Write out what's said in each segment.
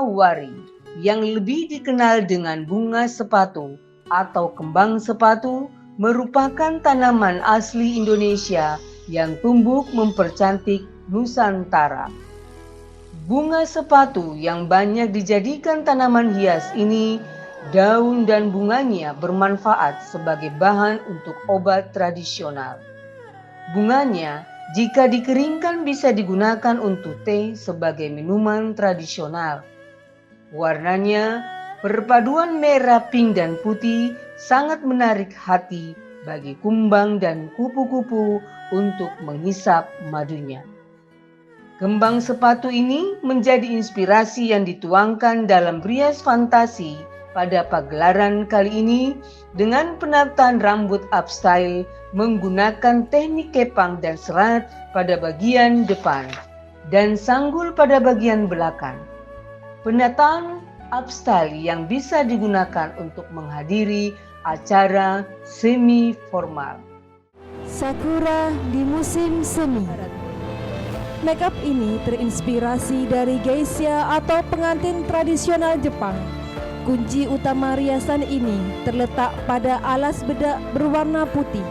wari yang lebih dikenal dengan bunga sepatu atau kembang sepatu merupakan tanaman asli Indonesia yang tumbuh mempercantik Nusantara. Bunga sepatu yang banyak dijadikan tanaman hias ini, daun dan bunganya bermanfaat sebagai bahan untuk obat tradisional. Bunganya jika dikeringkan bisa digunakan untuk teh sebagai minuman tradisional. Warnanya, perpaduan merah, pink, dan putih sangat menarik hati bagi kumbang dan kupu-kupu untuk menghisap madunya. Kembang sepatu ini menjadi inspirasi yang dituangkan dalam rias fantasi pada pagelaran kali ini dengan penataan rambut upstyle menggunakan teknik kepang dan serat pada bagian depan dan sanggul pada bagian belakang. Penataan upstyle yang bisa digunakan untuk menghadiri acara semi formal. Sakura di musim semi. Makeup ini terinspirasi dari geisha atau pengantin tradisional Jepang. Kunci utama riasan ini terletak pada alas bedak berwarna putih.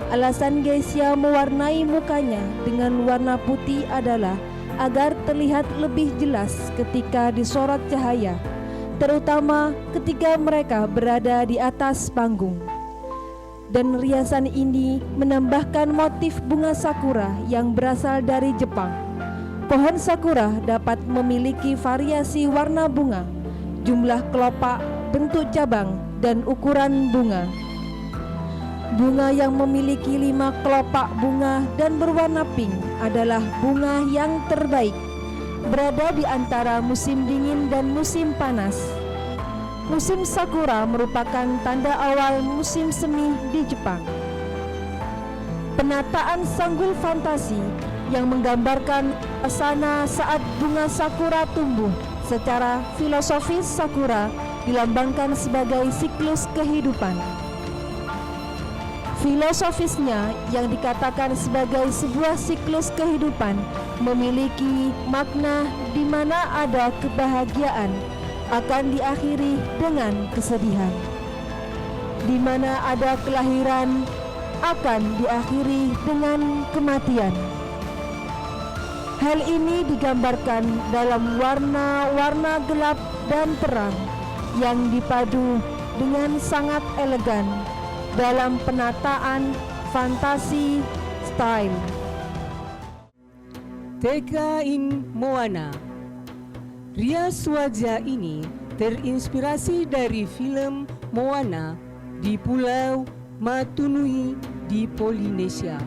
Alasan geisha mewarnai mukanya dengan warna putih adalah agar terlihat lebih jelas ketika disorot cahaya, terutama ketika mereka berada di atas panggung. Dan riasan ini menambahkan motif bunga sakura yang berasal dari Jepang. Pohon sakura dapat memiliki variasi warna bunga, jumlah kelopak, bentuk cabang, dan ukuran bunga. Bunga yang memiliki 5 kelopak bunga dan berwarna pink adalah bunga yang terbaik, berada di antara musim dingin dan musim panas. Musim sakura merupakan tanda awal musim semi di Jepang. Penataan sanggul fantasi yang menggambarkan suasana saat bunga sakura tumbuh. Secara filosofis, sakura dilambangkan sebagai siklus kehidupan. Filosofisnya yang dikatakan sebagai sebuah siklus kehidupan memiliki makna di mana ada kebahagiaan akan diakhiri dengan kesedihan, di mana ada kelahiran akan diakhiri dengan kematian. Hal ini digambarkan dalam warna-warna gelap dan terang yang dipadu dengan sangat elegan dalam penataan fantasi style. Teka in Moana. Rias wajah ini terinspirasi dari film Moana di Pulau Matunui di Polinesia.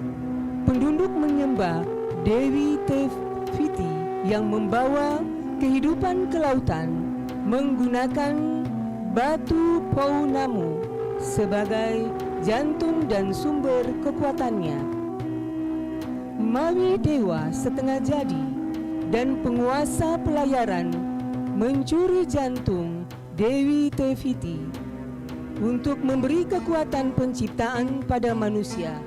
Penduduk menyembah Dewi Tefiti yang membawa kehidupan ke lautan menggunakan batu Pounamu sebagai jantung dan sumber kekuatannya. Mawi dewa setengah jadi dan penguasa pelayaran mencuri jantung Dewi Tefiti untuk memberi kekuatan penciptaan pada manusia.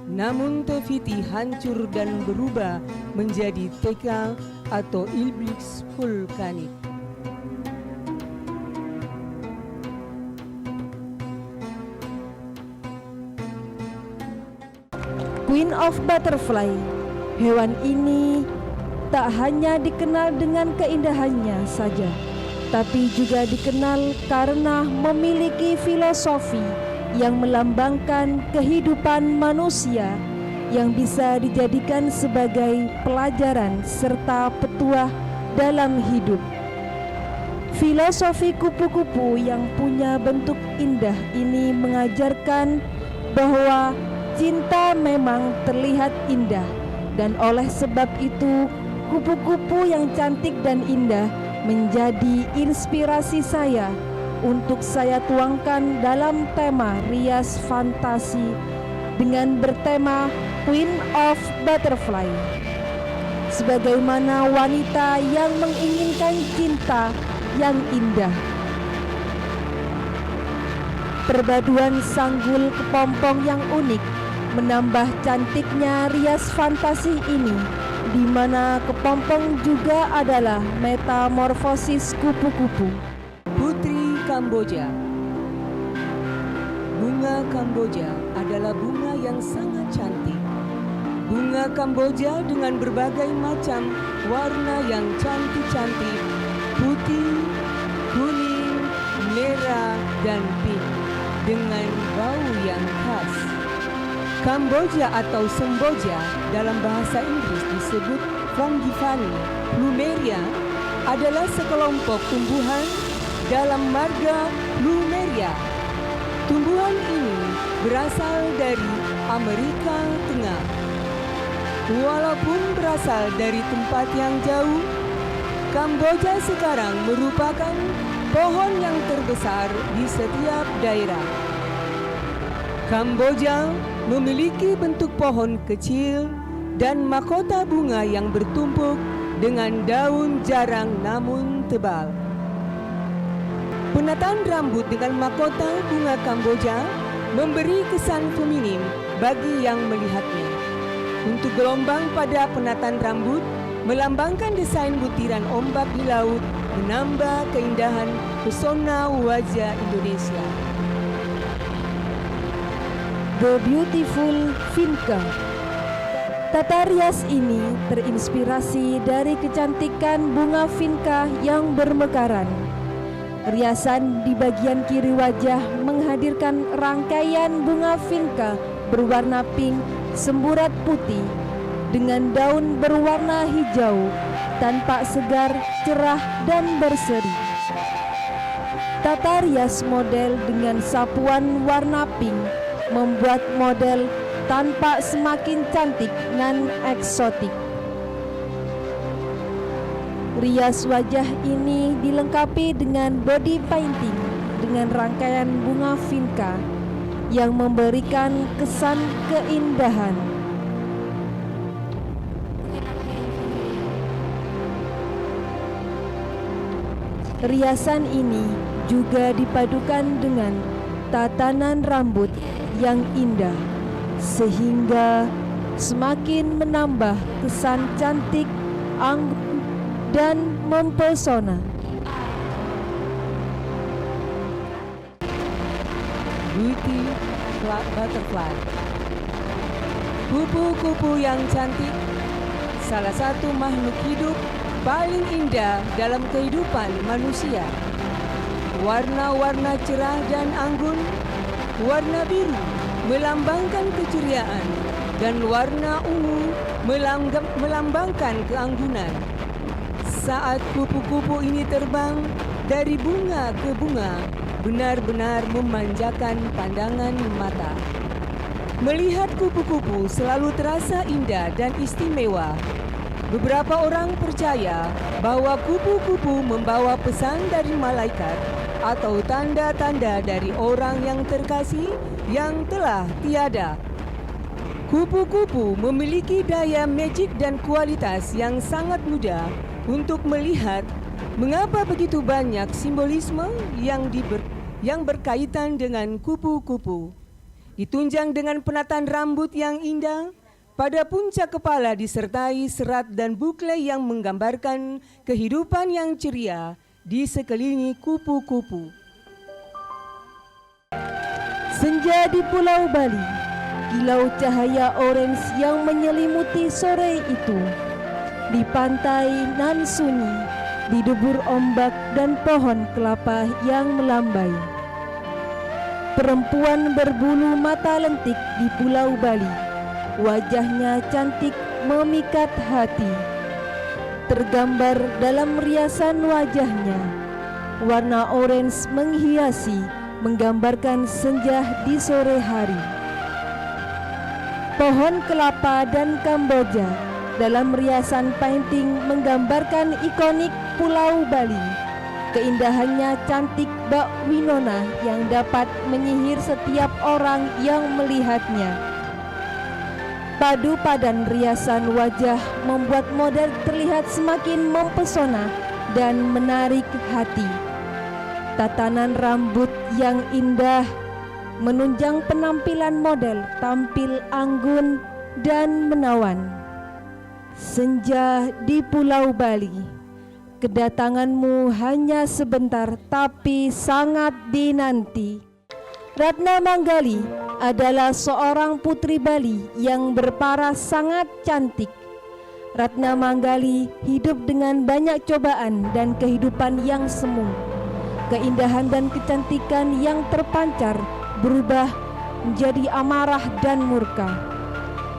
Namun Tefiti hancur dan berubah menjadi Teka atau iblis vulkanik. Queen of Butterfly. Hewan ini tak hanya dikenal dengan keindahannya saja, tapi juga dikenal karena memiliki filosofi yang melambangkan kehidupan manusia yang bisa dijadikan sebagai pelajaran serta petuah dalam hidup. Filosofi kupu-kupu yang punya bentuk indah ini mengajarkan bahwa cinta memang terlihat indah, dan oleh sebab itu kupu-kupu yang cantik dan indah menjadi inspirasi saya untuk saya tuangkan dalam tema rias fantasi dengan bertema Queen of Butterfly. Sebagaimana wanita yang menginginkan cinta yang indah. Perpaduan sanggul kepompong yang unik menambah cantiknya rias fantasi ini di mana kepompong juga adalah metamorfosis kupu-kupu. Putri Kamboja. Bunga Kamboja adalah bunga yang sangat cantik. Bunga Kamboja dengan berbagai macam warna yang cantik-cantik, putih, kuning, merah, dan pink, dengan bau yang khas. Kamboja atau semboja dalam bahasa Inggris disebut Frangipani plumeria adalah sekelompok tumbuhan dalam marga Plumeria. Tumbuhan ini berasal dari Amerika Tengah. Walaupun berasal dari tempat yang jauh, Kamboja sekarang merupakan pohon yang terbesar di setiap daerah. Kamboja memiliki bentuk pohon kecil dan mahkota bunga yang bertumpuk dengan daun jarang namun tebal. Penataan rambut dengan mahkota bunga Kamboja memberi kesan feminim bagi yang melihatnya. Untuk gelombang pada penataan rambut melambangkan desain butiran ombak di laut, menambah keindahan pesona wajah Indonesia. The Beautiful Vinca. Tata rias ini terinspirasi dari kecantikan bunga vinca yang bermekaran. Riasan di bagian kiri wajah menghadirkan rangkaian bunga vinca berwarna pink semburat putih dengan daun berwarna hijau, tampak segar, cerah, dan berseri. Tata rias model dengan sapuan warna pink membuat model tampak semakin cantik dan eksotik. Rias wajah ini dilengkapi dengan body painting dengan rangkaian bunga vinca yang memberikan kesan keindahan. Riasan ini juga dipadukan dengan tatanan rambut yang indah, sehingga semakin menambah kesan cantik, anggun, dan mempesona. Beauty butterfly. Kupu-kupu yang cantik, salah satu makhluk hidup paling indah dalam kehidupan manusia. Warna-warna cerah dan anggun, warna biru melambangkan keceriaan dan warna ungu melambangkan keanggunan. Saat kupu-kupu ini terbang dari bunga ke bunga, benar-benar memanjakan pandangan mata. Melihat kupu-kupu selalu terasa indah dan istimewa. Beberapa orang percaya bahwa kupu-kupu membawa pesan dari malaikat atau tanda-tanda dari orang yang terkasih yang telah tiada. Kupu-kupu memiliki daya magik dan kualitas yang sangat mudah untuk melihat. Mengapa begitu banyak simbolisme yang berkaitan dengan kupu-kupu? Ditunjang dengan penataan rambut yang indah, pada puncak kepala disertai serat dan bukle yang menggambarkan kehidupan yang ceria di sekeliling kupu-kupu. Senja di Pulau Bali, kilau cahaya orange yang menyelimuti sore itu. Di pantai nan sunyi, di debur ombak dan pohon kelapa yang melambai. Perempuan berbulu mata lentik di Pulau Bali, wajahnya cantik memikat hati. Tergambar dalam riasan wajahnya, warna orange menghiasi, menggambarkan senja di sore hari. Pohon kelapa dan Kamboja dalam riasan painting menggambarkan ikonik Pulau Bali. Keindahannya cantik bak winona yang dapat menyihir setiap orang yang melihatnya. Padu padan riasan wajah membuat model terlihat semakin mempesona dan menarik hati. Tatanan rambut yang indah menunjang penampilan model tampil anggun dan menawan. senja di Pulau Bali. Kedatanganmu hanya sebentar tapi sangat dinanti. Ratna Manggali adalah seorang putri Bali yang berparas sangat cantik. Ratna Manggali hidup dengan banyak cobaan dan kehidupan yang semu. Keindahan dan kecantikan yang terpancar berubah menjadi amarah dan murka.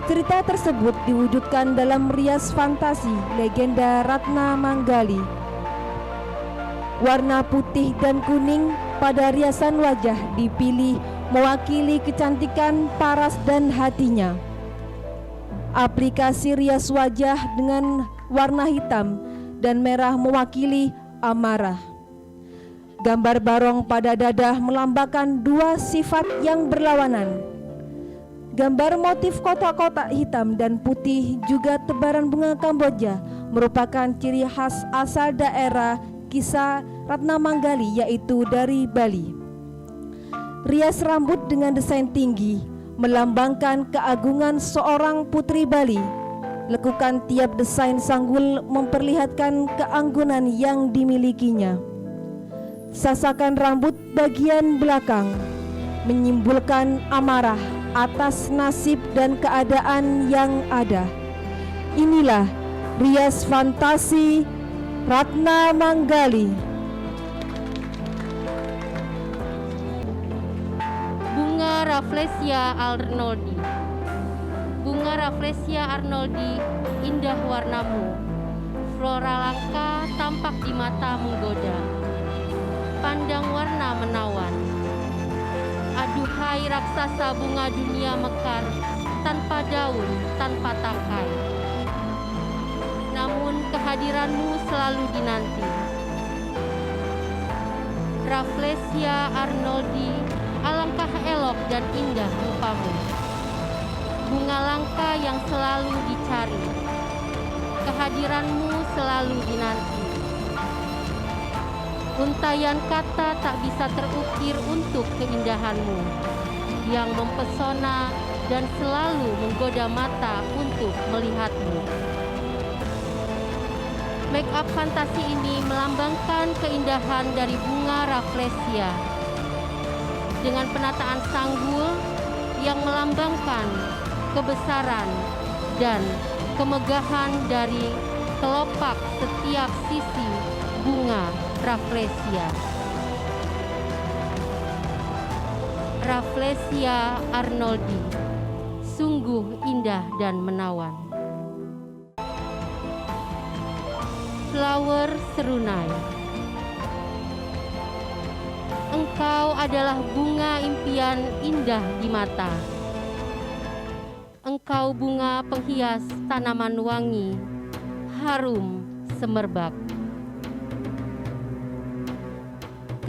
Cerita tersebut diwujudkan dalam rias fantasi legenda Ratna Manggali. Warna putih dan kuning pada riasan wajah dipilih mewakili kecantikan, paras dan hatinya. Aplikasi rias wajah dengan warna hitam dan merah mewakili amarah. Gambar barong pada dada melambangkan dua sifat yang berlawanan. Gambar motif kotak-kotak hitam dan putih juga tebaran bunga Kamboja merupakan ciri khas asal daerah kisah Ratna Manggali, yaitu dari Bali. Rias rambut dengan desain tinggi melambangkan keagungan seorang putri Bali. Lekukan tiap desain sanggul memperlihatkan keanggunan yang dimilikinya. Sasakan rambut bagian belakang menyimpulkan amarah atas nasib dan keadaan yang ada. Inilah rias fantasi Ratna Manggali. Bunga Rafflesia arnoldi. Bunga Rafflesia arnoldi, indah warnamu. Flora langka tampak di mata menggoda. Pandang warna menawan. Aduhai raksasa bunga dunia mekar, tanpa daun, tanpa tangkai. Namun kehadiranmu selalu dinanti. Rafflesia arnoldi, alangkah elok dan indah rupamu. Bunga langka yang selalu dicari. Kehadiranmu selalu dinanti. Untayan kata tak bisa terukir untuk keindahanmu yang mempesona dan selalu menggoda mata untuk melihatmu. Make up fantasi ini melambangkan keindahan dari bunga Rafflesia dengan penataan sanggul yang melambangkan kebesaran dan kemegahan dari kelopak setiap sisi bunga Rafflesia. Rafflesia arnoldi, sungguh indah dan menawan. Flower serunai. Engkau adalah bunga impian indah di mata. Engkau bunga penghias tanaman wangi, harum semerbak.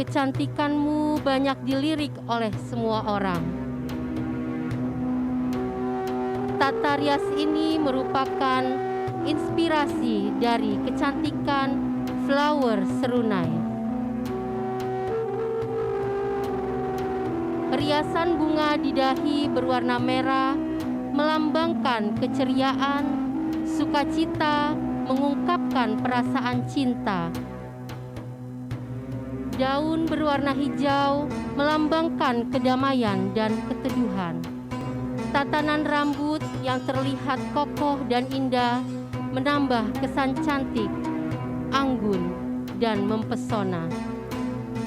Kecantikanmu banyak dilirik oleh semua orang. Tata rias ini merupakan inspirasi dari kecantikan flower serunai. Riasan bunga di dahi berwarna merah melambangkan keceriaan, sukacita, mengungkapkan perasaan cinta. Daun berwarna hijau melambangkan kedamaian dan keteduhan. Tatanan rambut yang terlihat kokoh dan indah menambah kesan cantik, anggun, dan mempesona.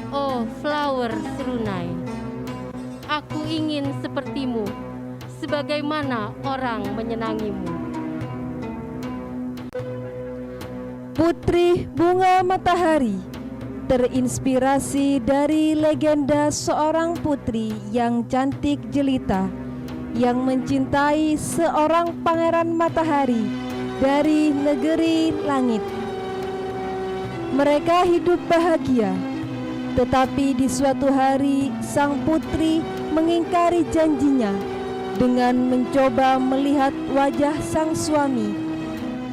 Oh, flower serunai, aku ingin sepertimu, sebagaimana orang menyenangimu. Putri Bunga Matahari terinspirasi dari legenda seorang putri yang cantik jelita yang mencintai seorang pangeran matahari dari negeri langit. Mereka hidup bahagia, tetapi di suatu hari sang putri mengingkari janjinya dengan mencoba melihat wajah sang suami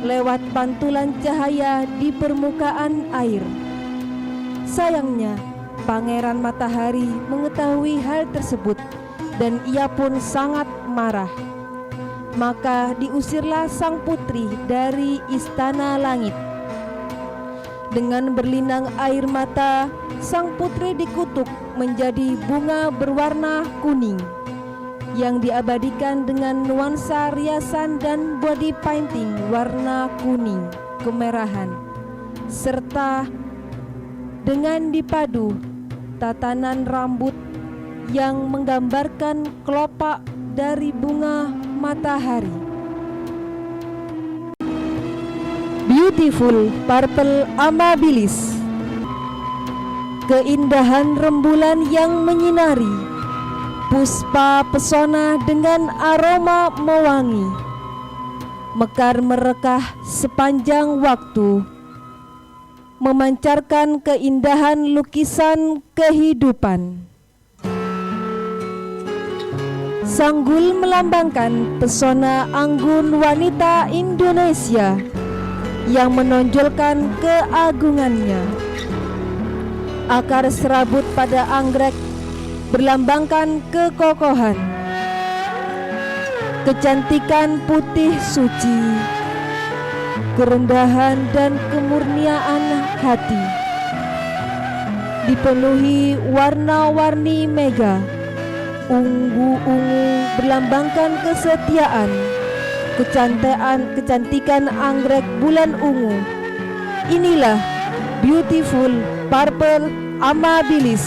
lewat pantulan cahaya di permukaan air. Sayangnya, Pangeran Matahari mengetahui hal tersebut dan ia pun sangat marah. maka diusirlah sang putri dari istana langit. Dengan berlinang air mata, sang putri dikutuk menjadi bunga berwarna kuning yang diabadikan dengan nuansa riasan dan body painting warna kuning kemerahan, serta dengan dipadu tatanan rambut yang menggambarkan kelopak dari bunga matahari. Beautiful Purple Amabilis, keindahan rembulan yang menyinari, puspa pesona dengan aroma mewangi, mekar merekah sepanjang waktu, memancarkan keindahan lukisan kehidupan. Sanggul melambangkan pesona anggun wanita Indonesia yang menonjolkan keagungannya. Akar serabut pada anggrek berlambangkan kekokohan, kecantikan putih suci, kerendahan dan kemurnian hati. Dipenuhi warna-warni mega, ungu-ungu berlambangkan kesetiaan, kecantikan anggrek bulan ungu. Inilah Beautiful Purple Amabilis.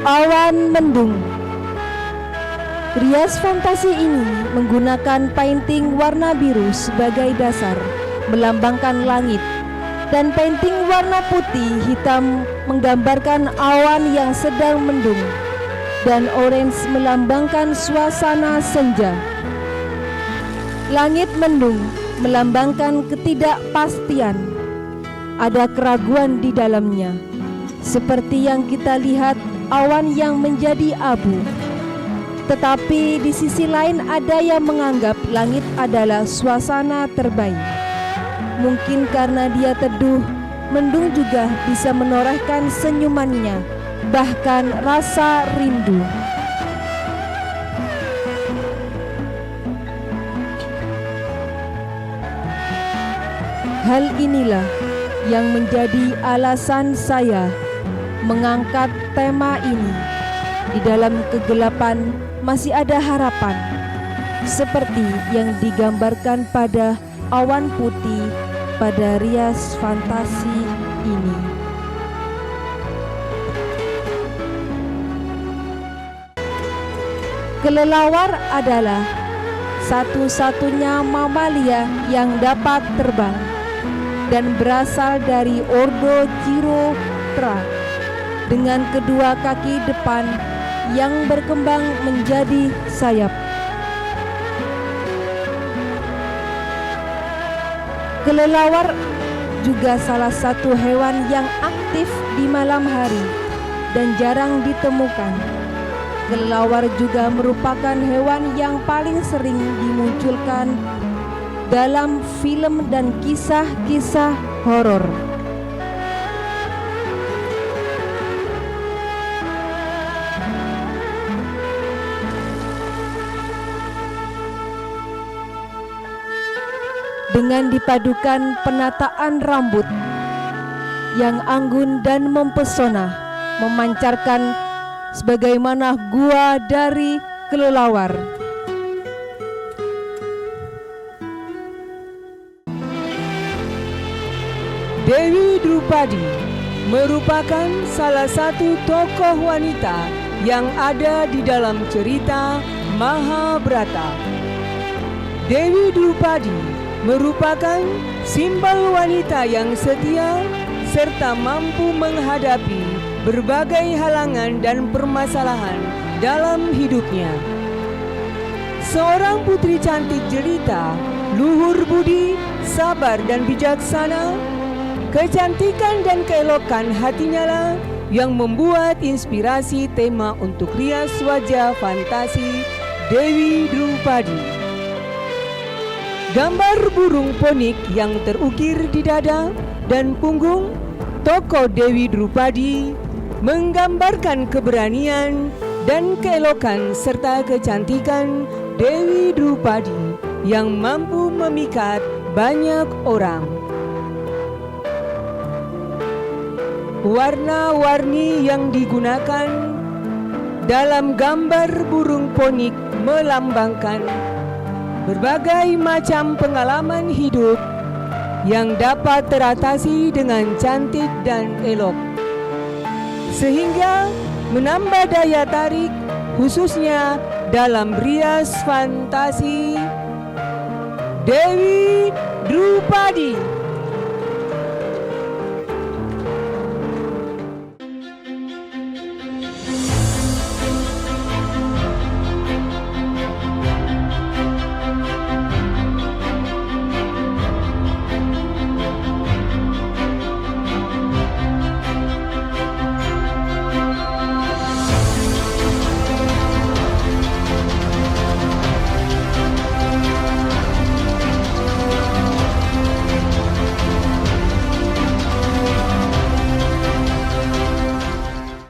Awan mendung. Rias fantasi ini menggunakan painting warna biru sebagai dasar, melambangkan langit, dan painting warna putih hitam menggambarkan awan yang sedang mendung, dan orange melambangkan suasana senja. Langit mendung melambangkan ketidakpastian, ada keraguan di dalamnya, seperti yang kita lihat awan yang menjadi abu. Tetapi di sisi lain ada yang menganggap langit adalah suasana terbaik. Mungkin karena dia teduh, mendung juga bisa menorehkan senyumannya, bahkan rasa rindu. Hal inilah yang menjadi alasan saya mengangkat tema ini. Di dalam kegelapan masih ada harapan, seperti yang digambarkan pada awan putih pada rias fantasi ini. Kelelawar adalah satu-satunya mamalia yang dapat terbang dan berasal dari ordo Chiroptera dengan kedua kaki depan yang berkembang menjadi sayap. Kelelawar juga salah satu hewan yang aktif di malam hari dan jarang ditemukan. Kelelawar juga merupakan hewan yang paling sering dimunculkan dalam film dan kisah-kisah horor. Dengan dipadukan penataan rambut yang anggun dan mempesona, memancarkan sebagaimana gua dari kelelawar. Dewi Drupadi merupakan salah satu tokoh wanita yang ada di dalam cerita Mahabharata. Dewi Drupadi merupakan simbol wanita yang setia serta mampu menghadapi berbagai halangan dan permasalahan dalam hidupnya. Seorang putri cantik jelita, luhur budi, sabar dan bijaksana, kecantikan dan keelokan hatinya lah yang membuat inspirasi tema untuk rias wajah fantasi Dewi Drupadi. Gambar burung ponik yang terukir di dada dan punggung tokoh Dewi Drupadi menggambarkan keberanian, dan keelokan serta kecantikan Dewi Drupadi yang mampu memikat banyak orang. Warna-warni yang digunakan dalam gambar burung ponik melambangkan berbagai macam pengalaman hidup yang dapat teratasi dengan cantik dan elok, sehingga menambah daya tarik khususnya dalam rias fantasi Dewi Drupadi.